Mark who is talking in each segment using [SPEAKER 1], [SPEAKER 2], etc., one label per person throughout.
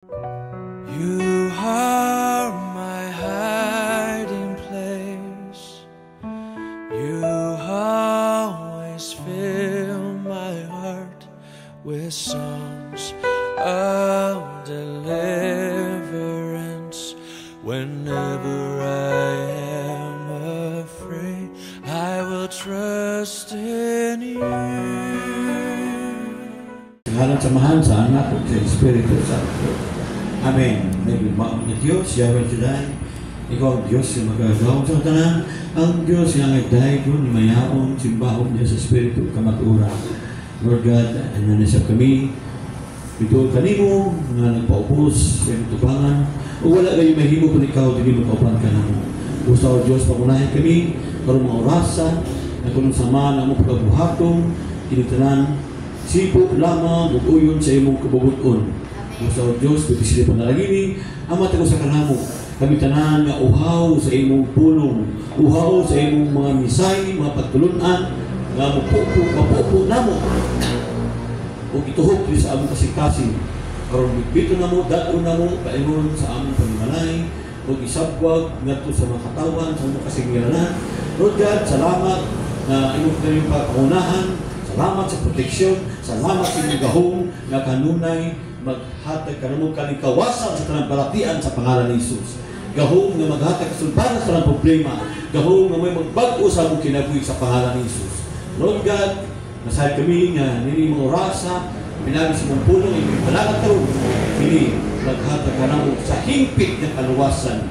[SPEAKER 1] You are my hiding place. You always fill my heart with songs of deliverance. Whenever I am afraid, I will trust in you.
[SPEAKER 2] Ngalan samahan sa anak at sa Espiritu Santo. Amen. Nagmamang na Diyos, Yahweh Shaddai, ikaw ang Diyos yung magagawa sa tanan, ang Diyos yung nagdahay ko, mayaon, simbahon niya sa Espiritu, kamaturan. Lord God, nanisap kami, ito kanimo, nga nagpaupos, sa tubangan, o wala kayo mahimo kung ikaw, hindi magpaupan ka na mo. Gusto ko Diyos, pagunahin kami, karong mga orasan, na kung sama na mo pagkabuhatong, kinitanan, sipot lamang, buguyon sa imong kabubuton. Gusto ko Diyos, pwede sila panalagini, amat ako sa kanamo. Kami tanan nga uhaw sa imong pulong, uhaw sa imong mga misay, mga pagtulunan, nga mapupo namo. O ituhok sa among kasing-kasing. Karon bito namo, dato namo, paingon sa among panimalay, o isabwag ngadto sa mga katawan, sa mga kasing-iranan. Lord God, salamat na imong kanyang pagkakunahan, salamat sa proteksyon, salamat sa inyong gahong na kanunay maghatag ka namang kalikawasan sa tanang balatian sa pangalan ni Jesus. Gahong na maghatag kasulbanan sa tanang problema. Gahong na may magbago sa mong kinabuhi sa pangalan ni Jesus. Lord God, nasahid kami nga nini mga orasa, pinagi sa mong pulong, ipinalagat ka rin. Pili, maghatag ka namang sa hingpit ng kaluwasan.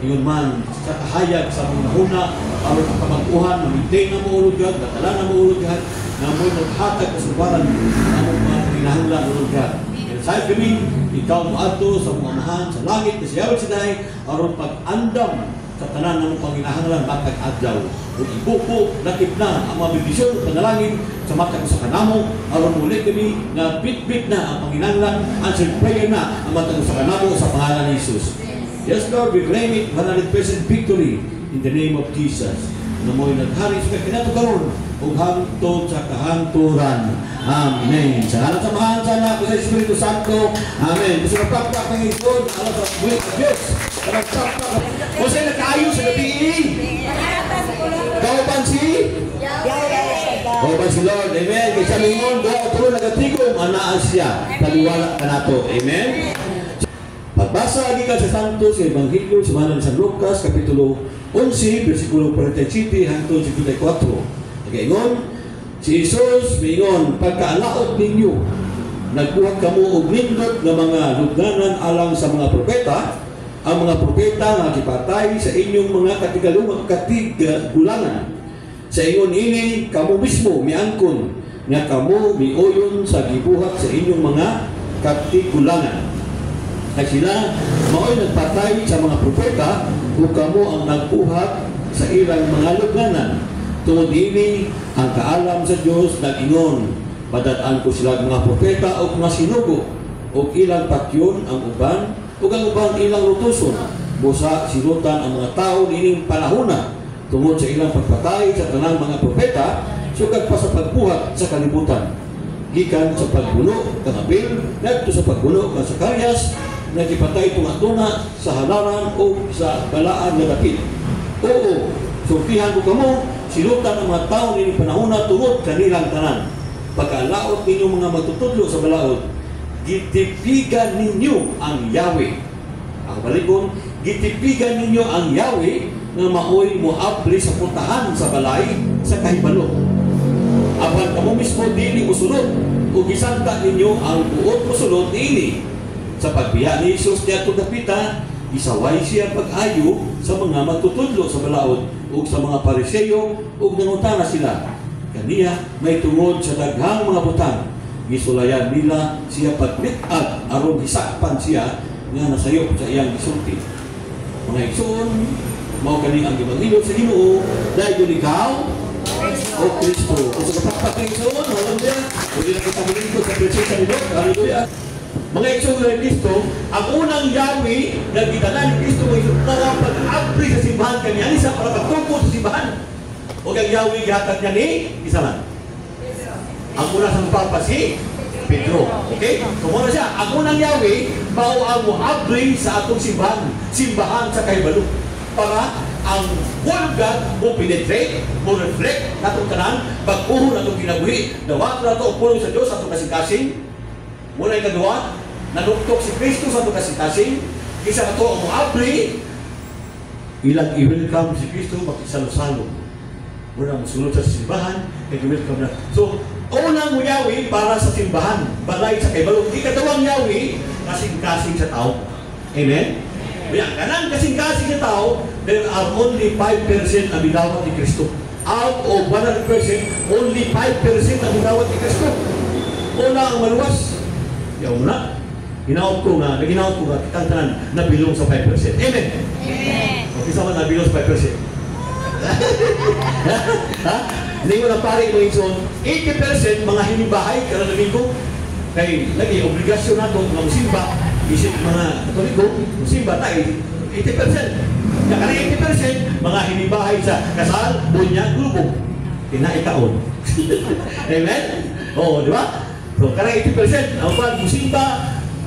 [SPEAKER 2] Iyon man, sa kahayag sa mga nahuna, para sa pamag-uhan, mamintain na mo ulog God, batala na mo ulog God, na mo'y maghatag kasulbanan na mong mga pinahanglan ulog God. Sahid kami, ikaw mo ato sa mga amahan, sa langit, na siya Shaddai, aron pag-andam sa tanan ng panginahanglan matag adlaw. Kung ibupo, lakip na ang mga bendisyon, panalangin, sa matag sa kanamo, aron muli kami na bit-bit na ang panginahanglan, answered prayer na ang matag sa kanamo sa pangalan ni Jesus. Yes Lord, we claim it 100% victory in the name of Jesus. Na mo'y naghari sa kinatugaron, ug hangtod sa kahanturan. Amen. Sa ngalan samahan sa anak sa Espiritu Santo. Amen. Gusto na pakpak ng ikon, alam sa buhay ng Diyos. Pakpak. O sa'yo nagkaayo sa gabi. Gawapan si? Gawapan si Lord. Amen. Kaya sa lingon, gawa tulo nagatigong, anaan siya. Taliwala ka na to. Amen. Pagbasa gikan sa Santo sa Ebanghelyo sa Manan San Lucas, Kapitulo 11, versikulo 47 hangtod 54. Nagaingon, si Jesus mingon, pagkaalaot ninyo, nagbuhat kamo og nindot nga mga lugnanan alang sa mga propeta, ang mga propeta nga gipatay sa inyong mga katigulangan. Sa ingon ini, kamo mismo miangkon nga kamo miuyon sa gibuhat sa inyong mga katigulangan. At sila, mao'y nagpatay sa mga propeta kung kamo ang nagbuhat sa ilang mga lugnanan. Tungod ini, ang kaalam sa Diyos nag-ingon, padadaan ko sila mga propeta o mga sinugo, o ilang patyon ang uban, o ang uban ilang lutuson. Busa sirutan ang mga tao nining panahona, tungod sa ilang pagpatay sa tanang mga propeta, sugad pa sa pagbuhat sa kalibutan. Gikan sa pagbuno kang Abel, nagto sa pagbuno kang Zacarias, nagipatay tunga-tunga sa halaran o sa balaan na dapit. Oo, sultihan ko kamo, silutan ang mga tao nining panahona tungod kanilang tanan. Pagkalaot ninyo mga magtutudlo sa balaod, gitipigan ninyo ang Yahweh. Ang balikon, gitipigan ninyo ang Yahweh na maoy moabli sa puntahan sa balay sa kahibalo. Apan kamo mismo dili usulod, o gisanta ninyo ang buot usulod niini. Sa pagbiya ni Jesus niya itong dapita, isaway siya pag-ayo sa mga magtutudlo sa balaod o sa mga pariseyo o nangutana sila. Kaniya may tungod sa daghang mga butang. Gisulayan nila siya paglit-ad aron hisakpan siya nga nasayop sa iyang gisulti. Mga igsoon, mao kani ang Ebanghelyo sa Ginoo, dahil ikaw o Kristo. Kung sa kapagpag ng igsoon, hallelujah. Kung di na kita malingkod sa presensya ni Lord, hallelujah. Mga igsoon ng Kristo, ang unang Yahweh na gitala ni Kristo ay para pag-abri sa simbahan kanya, isa para pagtungkol sa simbahan. O ang Yahweh gihatag niya ni isa man. Ang una sa papa si Pedro. Okay? Kung siya, ang unang Yahweh, mao ang muabli sa atong simbahan sa kahibalo. Para ang Word of God mo penetrate, mo reflect natong tanan, pag-uhon natong kinabuhi, dawato nato ang pulong sa Diyos atong kasing-kasing. Muna yung kadua, nanuktok si Kristo sa atong kasing-kasing, isa ka to ang muabli, ilang i-welcome si Kristo makisalo-salo. Muna musulod sa simbahan, i-welcome na. So, unang Yahweh para sa simbahan, balay sa kaibalo. Ikatawang Yahweh, kasing-kasing sa tao. Amen? Kaya kanang kasing-kasing sa tao, there are only 5% na bidawat ni Kristo. Out of 100%, only 5% na bidawat ni Kristo. Una ang maluwas. Yaw mo na. Ginaot ko nga, kitang tanan, nabilong sa 5%. Amen?
[SPEAKER 3] Amen.
[SPEAKER 2] Okay, sama nabilong sa 5%. Ha? Hindi mo na pari mo yung 80% mga hinibahay, kada domingo, kay lagi obligasyon nato ng musimba, isip mga katoliko, musimba tayo, 80%. Kaya 80%, mga hinibahay sa kasal, bunyag, grupo, kinaikaon. Amen? Oo, di ba? So, karang 80%, ang pag musimba,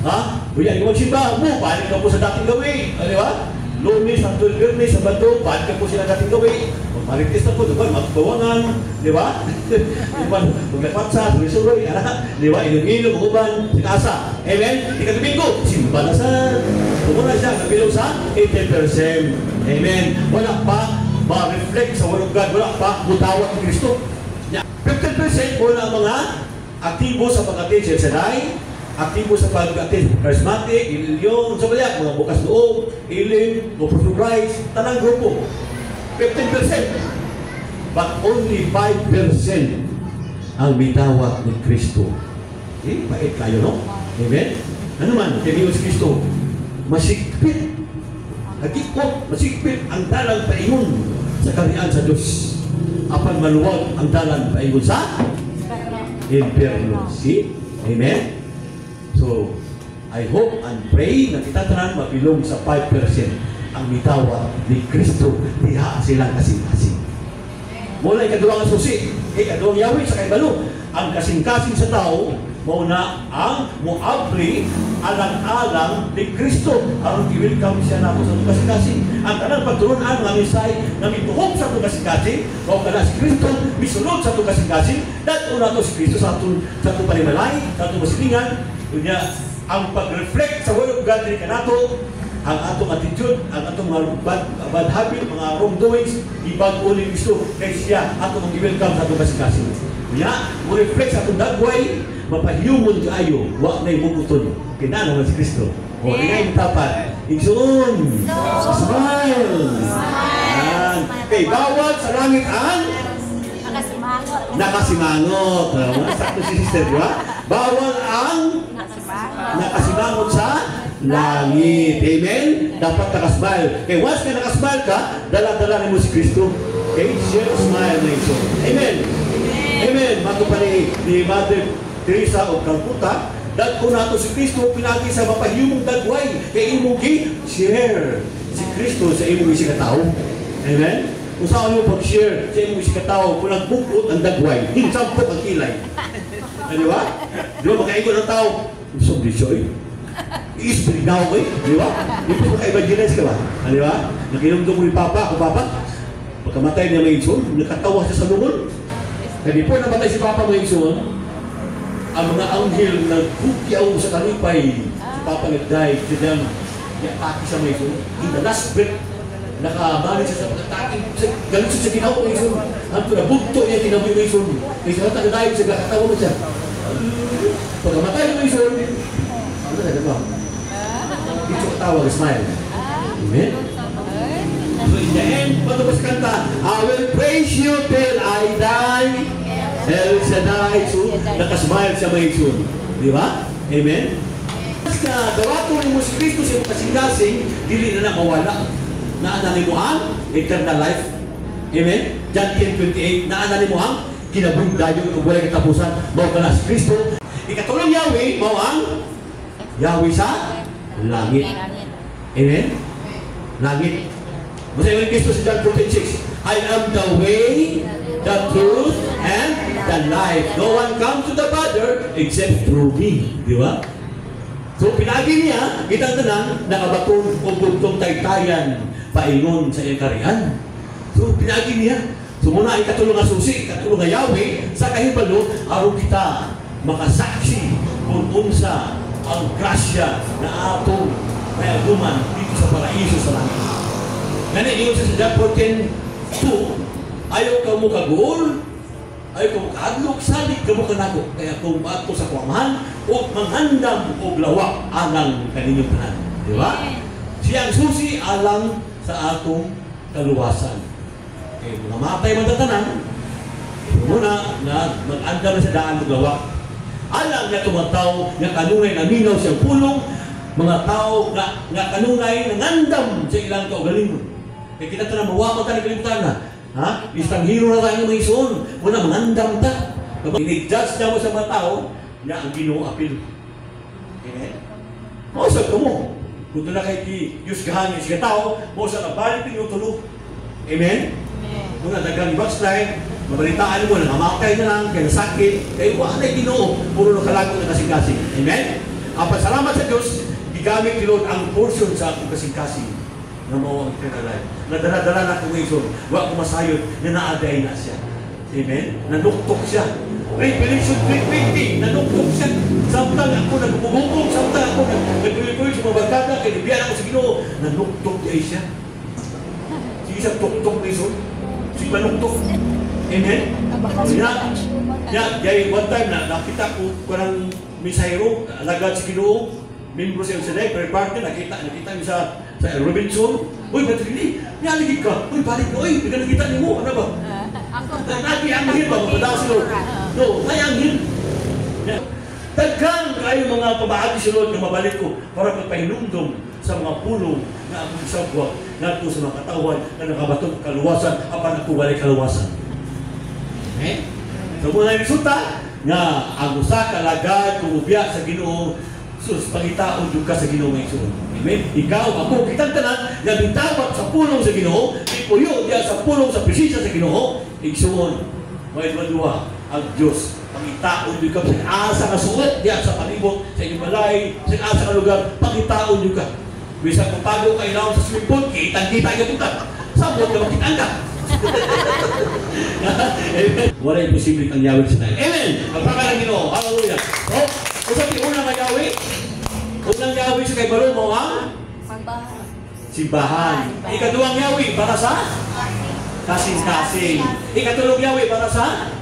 [SPEAKER 2] ha? Bunyag, magsimba, paano ka po sa dating gawin, di ba? Lunes, Santo Biyernes, Sabado, paano ka po sila dating gawin? Marites na po, diba? Magbawangan, di ba? Maglakwatsa, tuloy-suloy, di ba? Ilong-ilong, uban, sinasa. Amen? Ika-Domingo, simba na sa, tumuna siya, nabilong sa 80%. Amen? Wala pa, ma-reflect sa Word of God, wala pa, mutawat ni Kristo. 50% wala mga aktibo sa pag-attend sa Sedai, aktibo sa pag-attend charismatic, ililyon, sa balyak, mga bukas loob, ilim, Opus Christ, tanang grupo. 15%. But only 5% ang bitawat ni Kristo. Bait kayo, no? Amen? Ano man, kaya si Kristo, masigpit, hagikot, masigpit ang dalang paingon sa kariyan sa Diyos. Apan maluwag ang dalang paingon sa impyerno. See? Amen? So, I hope and pray na kita tanan mapilong sa 5% ang bitawa ni Kristo, diha silang kasing-kasing. Mula ikaduwang susi, ikaduwang Yahweh sa kaibalo, ang kasing-kasing sa tao, muna ang muabli, alang-alang ni Kristo, ang i-welcome siya na sa itong kasing-kasing. Ang kanang pagturunan ng misay na mituhog sa itong kasing-kasing, o kana si Kristo, misunod sa itong kasing-kasing, dat una ito si Kristo sa itong panimalay, sa itong masilingan, kunya, ang pag-reflect sa Word of God rin kanato, ang atong attitude, ang atong mga bad habit, mga wrongdoings, ibag uli Kristo, kay siya atong i-welcome sa atong kasing-kasing. Kaya, mo-reflect sa atong dagway, mapahiyumon kaayo, wak na imuguton. Kinano naman si Kristo. O, ingay mo tapat. Igsoon! Smile! Kay bawat sa langit ang nakasimangot. Sakto si sister, di ba? Bawal ang nakasimangot sa langit. Amen? Dapat nakasmile. Kaya once na nakasmile ka, dala-dala mo si Kristo. Okay? Share smile na ito. Amen? Amen. Mato pa ni Mother Teresa of Calcutta, dahil ko nato si Kristo, pinagi sa mapahiyumong dagway, kaya imong share si Kristo sa imong isi katao. Amen? Kung saan mo pag-share sa imong isi katao, kung nagbukot ang dagway, hinsampok ang kilay. Di ba? Di ba, makaingon ang tao, usog di siya eh. I-spirit na ako eh. Di ba? Di po maka-evangelize ka ba? Di ba? Nakinumdong ko ni Papa, ako Papa, pagkamatay niya may insun, nakatawa siya sa lungon. Kaya di po namatay si Papa may insun, ang mga anghel nagkukyaw sa kalipay, si Papa nag-dive, siya atake sa may insun. In the last breath, nakabalik siya sa pag-atake, galit siya sa ginawa may insun. Ang nabugto niya kinaboy may insun. Kaya siya nag-dive, siya kakatawa mo siya. Pagkamatay may insun, ano na ba? Dito katawa, smile. Amen? So in the end, patapos kanta, I will praise you till I die. El Shaddai, so nakasmile sa may sun. Di ba? Amen? Sa dawato ni Moses Cristo sa kasing-kasing, dili na mawala. Naanali mo ang eternal life. Amen? John 10:28, naanali mo ang kinabung dayo ng walay katapusan. Mao ka na si Kristo. Ikatulong Yahweh, mao ang Yahweh sa langit. Amen? Langit. Masaya ni Kristo sa John 14:6. I am the way, the truth, and the life. No one comes to the Father except through me. Di ba? So, pinagi niya, kitang tanan, nakabaton o bugtong taytayan, paingon sa iyang karihan. So, pinagi niya. So, muna ay katulong nga susi, katulong nga Yahweh, sa kahibalo, araw kita makasaksi kung unsa ang grasya na atong may aguman dito sa paraiso sa langit. Ganun yun sa John 14:2, ayaw ka mo kaguol, ayaw ka mo kahadlok, salig ka mo kanako. Kaya kung maato sa kuamahan, o manghandam o lawak alang kaninyong tanan. Di ba? Siyang susi alang sa atong kaluwasan. Okay, mga matay matatanan, muna na mag-andam na sa daan o lawak. Alang na tumataw, nga kanunay na minaw siyang pulong, mga tao nga kanunay nangandam sa ilang kaugalingon. Kaya kita na mawaman ka ng kalimutan na. Ha? Istang hero na tayo ng mga isuon. Muna mangandam ta. Kapag inig-judge niya mo sa mga tao, niya ang Ginoo apil. Amen? Mausap ka mo. Kung na kay Diyos kahangin siya tao, mausap ka balik yung tulog. Amen? Muna dagang backslide, mabalitaan mo, nangamakay na lang, kaya nasakit, kaya wala na Ginoo, puro na kalago na kasing-kasing. Amen? Apat salamat sa Diyos, igamit ni Lord ang portion sa akong kasing-kasing na mawang kinalay. Nadala-dala na akong ison, wala akong masayod, na naaday na siya. Amen? Nanuktok siya. Revelation 3:20, nanuktok siya. Samtang ako nagpupugong, samtang ako nagpupugong sa mga barkada, kinibiyan ako sa Ginoo, nanuktok siya. Sige siya tuktok na ison. Sige manuktok. Amen? Kaya one time na nakita ko parang misayro, alagad si Ginoo, membro siya sa prayer party, nakita niyo sa Robinson. Uy, Patrili, niyaligid ka. Uy, balik ka. Uy, nakita niyo mo. Ano ba? Nagi anghel ba? Mapadaan si Lord. No, ay anghel. Daghang kayo mga pamahagi si Lord na mabalik ko para magpahinumdum sa mga pulong na akong sabwa na ito sa mga katawan na nakabatong kaluwasan apan ako balik kaluwasan. Okay? So muna yung resulta nga ang usa kalagad kumubya sa Ginoo sus pangitaon jud ka sa Ginoo may igsoon. Amen. Ikaw ako kitang tanan nga bitawat sa pulong sa Ginoo, ipuyo diya sa pulong sa presensya sa Ginoo, igsoon. May duwa ang Dios pangitaon jud ka sa asa ka suot diya sa palibot sa inyong balay, sa asa ka lugar pangitaon jud ka. Bisa kung pago kayo na sa swimming pool, kitang-kita yung puta. Sabot ka makitaan ka. Wala imposible ang Yahweh sa tayo. Amen! Magpakalang Ginoo. Hallelujah. So, kung sabi unang Yahweh, unang Yahweh sa kay Baro mo ang simbahan. Ikaduang Yahweh para sa kasing-kasing. Ikatulong Yahweh para sa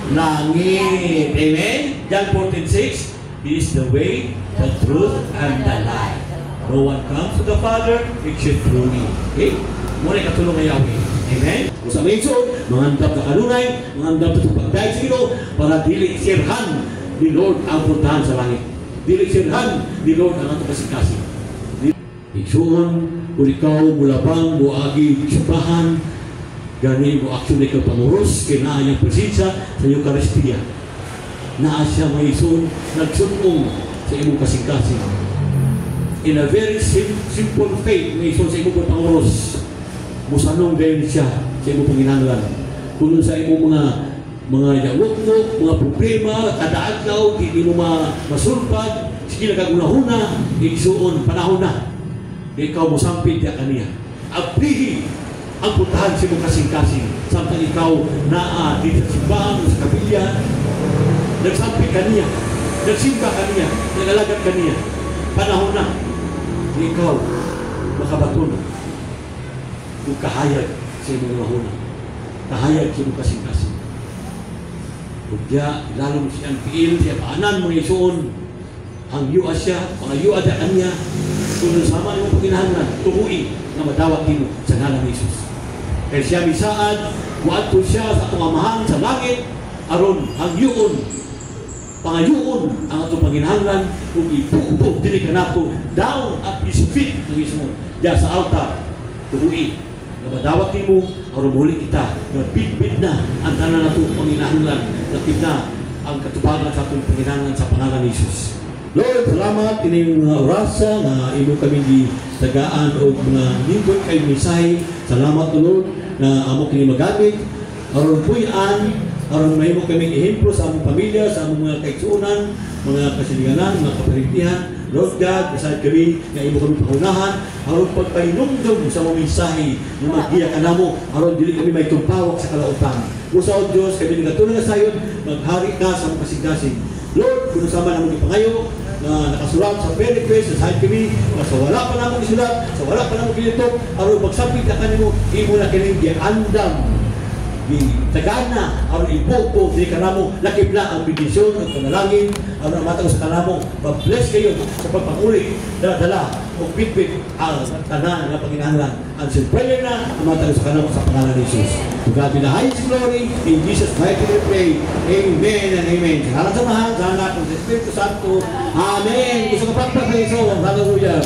[SPEAKER 2] langit. Amen? John 14:6, He is the way, the truth, and the life. No one comes to the Father except through me. Okay? Muna ikatulong na Yahweh. Amen? Kung sa may isod, mangandap na kanunay, mangandap na pagdahil sa Ginoo, para dili sirhan ni Lord ang puntahan sa langit. Dili sirhan ni Lord ang atong kasing-kasing. Igsoon, kung ikaw mulabang, muagi, simbahan, gani mo aksyon ikaw panguros, kaya yung presensya sa Eucharistia. Naa siya may ison, nagsunong sa imong kasing-kasing. In a very simple faith, may ison sa imong panguros, musanong din siya sa imong panginahanglan. Kung sa imong mga yawok-nok, mga problema, kada adlaw, hindi mo masulpad, sige nagagunahuna, igsuon, panahon na. Ikaw mo sampid ya kaniya. Abrihi ang puntahan sa imong kasing-kasing. Samtang ikaw naa dito sa simbahan, sa kapilya, nagsampid kaniya, nagsimba kaniya, nagalagat kaniya. Panahon na. Ikaw, makabaton. Kung kahayag sa imong mahuna. Kahayag sa imong kasing-kasing. Kung diya, lalo mo siyang piil, siya paanan mo isuon. Ang yuwa siya, mga yuwa daan niya. Kung sama niyo pagkinahanglan, tuhuin na madawat nimo sa ngalan ni Jesus. Kaya siya misaad, waadto siya sa atong amahan sa langit, aron ang yuon, pangayuon ang atong pagkinahanglan, kung ipupog dili ka nato, down at his feet ng Ginoo. Diya sa altar, tuhuin na madawat nimo, aron muli kita, na bit-bit na ang tanan nato pagkinahanglan, natid na ang katuparan sa atong pagkinahanglan sa pangalan ni Jesus. Lord, salamat ining mga orasa na imo kami gitagaan o mga lingkod kay misay. Salamat Lord na amo kini magamit aron puy-an aron mahimo kami ehemplo sa among pamilya, sa among mga kaigsuonan, mga kasilinganan, mga kaparintihan. Lord God, aside kami nga imo kami pangunahan, aron pagpainumdum sa mga mensahe nga maggiya kanamo, aron dili kami may tumpawak sa kalautan. Usa o Dios, kami nagatulong na sayon, maghari ka sa mga kasig-kasig. Lord, kung sama namong ipangayo, na nakasulat sa prayer request, aside kami, na sa wala pa namong isulat, sa wala pa namong gilitok, aron magsapit na kanimo, imo na kining giandam. Tagana aron ipopo di kanamo lakibla ang bendisyon at panalangin aron matag sa kanamo pa-bless kayo sa pagpanguli dala o bitbit ang tanan nga panginahanglan ang prayer na matag sa kanamo sa pangalan ni Jesus. To God be the highest glory in Jesus mighty name we pray. Amen and amen. Salamat sa mahal sa anak ng Espiritu Santo. Amen. Gusto ko pagpapaiso. Hallelujah.